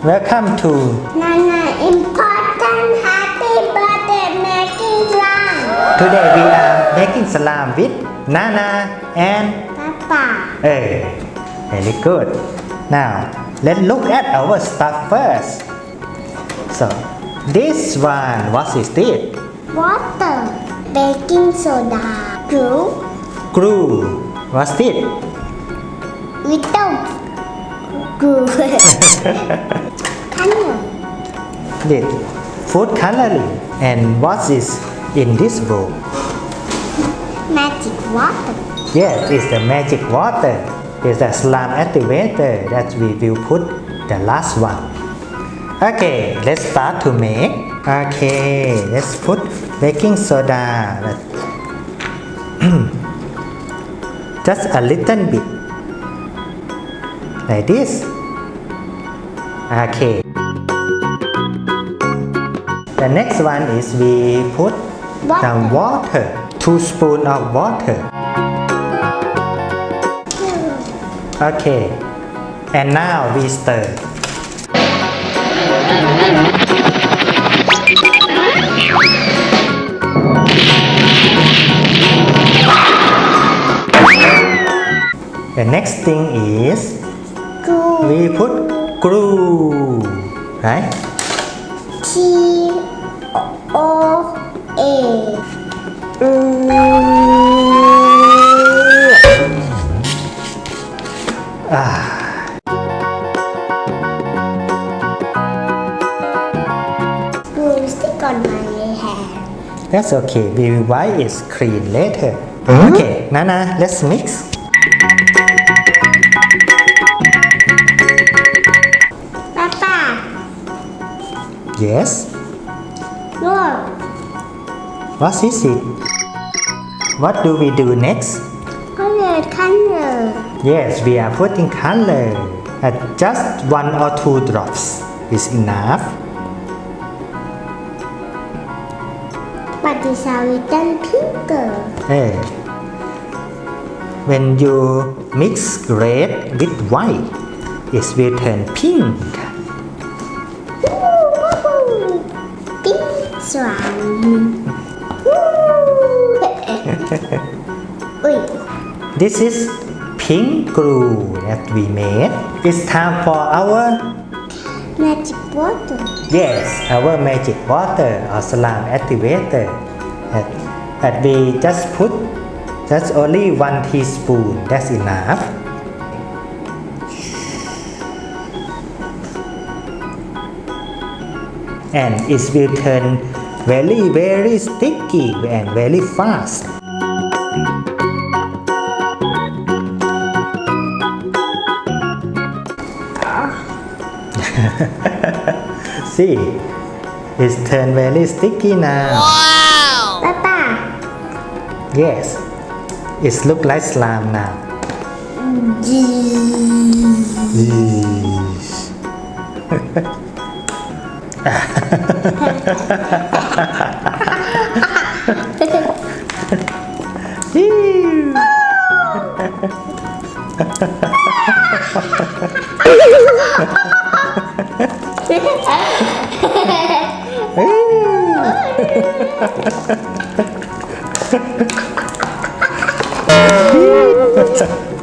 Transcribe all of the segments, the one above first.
Welcome to Nana important happy birthday making slam. Today we are making salam with Nana and Papa. Very good. Now let's look at our stuff first. So this one, what is it? Water. Baking soda. Glue. Glue. What's it? Without glue. Color. This food coloring. And what is in this bowl? Magic water. Yes, it's the magic water. It's the salam activator that we will put the last one. Okay, let's start to make. Okay, let's put baking soda. Just a little bit. Like this. Okay. The next one is we put some water. 2 spoons of water. Okay. And now we stir. The next thing is Glue. we put glue, right? T-O-A. Glue stick on my hair. That's okay. We will wipe it clean later. Okay, Nana, let's mix. Papa, Yes. look. What is it? What do we do next? Color. Yes, we are putting color. Just 1 or 2 drops is enough. But it's a little pinker. When you mix red with white, it will turn pink. Pink swan. Ui, This is pink glue that we made. It's time for our magic water. our magic water or salam activator. That we just put just only 1 teaspoon. That's enough. And it will turn very sticky and very fast. See, it's turned very sticky now. Papa, Yes, it looks like slime now.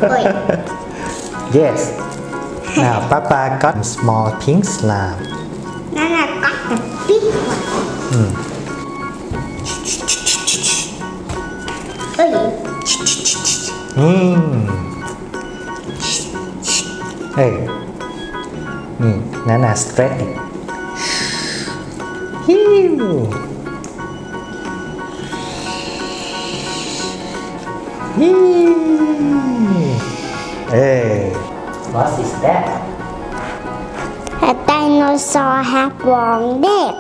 ui, Yes. Now Papa got a small pink slime. Nana got the big one. Ui, Hey. Nana stretch it. Hew. Hey. What is that? a dinosaur have long legs.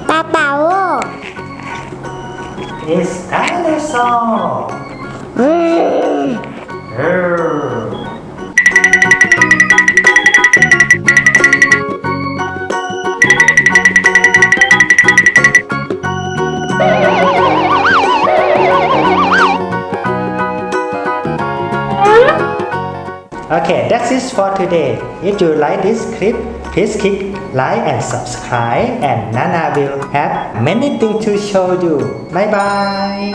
Papa, look. It's dinosaur. Mm. Arr. Okay, that's it for today. If you like this clip, please click like and subscribe, and Nana will have many things to show you. Bye bye.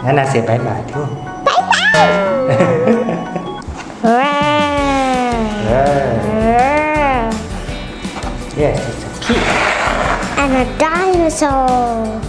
Nana say bye bye too. Yes, it's a key. And a dinosaur.